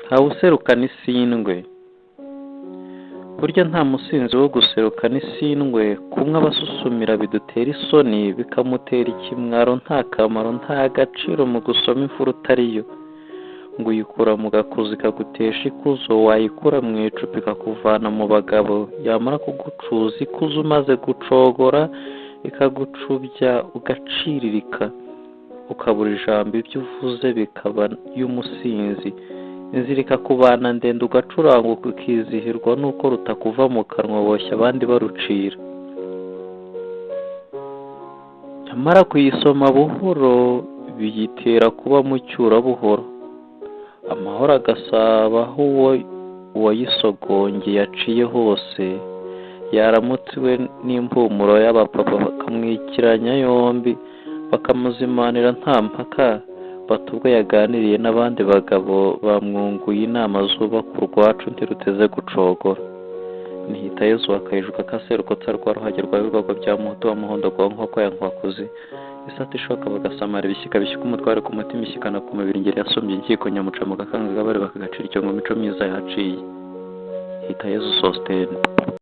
ntawe userukana isindwe. Burya nta musinzi wo guserukana isindwe, kumwe abasusumira bidutera isoni, bikamutera ikimwaro nta kamaro nta gaciro mu gusoma imfura utariyo. Ngo uyikura mu gakuzi ikagutesha ikuzo, wayikura mu icupa ikakuvana mu bagabo, yamara kugucuza ikuzo umaze gucogora, ikagucubya ugaciririka, ukabura ijambo, ibyo uvuze bikaba y'umusinzi. Inzira ikakubana ndende ugacuranguka ukizihirwa nuko rutakuva mu kanwa, boshya abandi barucira. Nyamara kuyisoma buhoro biyitera kuba mucyurabuhoro, amahoro agasaba aho uwayisogongeye yaciye hose. Yaramutsiwe n'impumuro y'abapapa bakamwikiranya yombi, bakamuzimanira nta mpaka, bati ubwo yaganiriye n'abandi bagabo bamwunguye inama zubaka urwacu ntiruteze gucogora. Nihita Yezu akayijuka kaserukotsa rwa ruhage rwa bigogo bya muhutu wa muhondo rwa nkoko ya nkwakuzi, isata ishoka bagasamara ibishyika bishyika umutware ku mutima, ishyikana ku mubiri, ingeri yasumbye inkiko nyamuca mu gakanga kabari bakagacira icyo ngo mico myiza yaciye. Hita Yezu Sostene.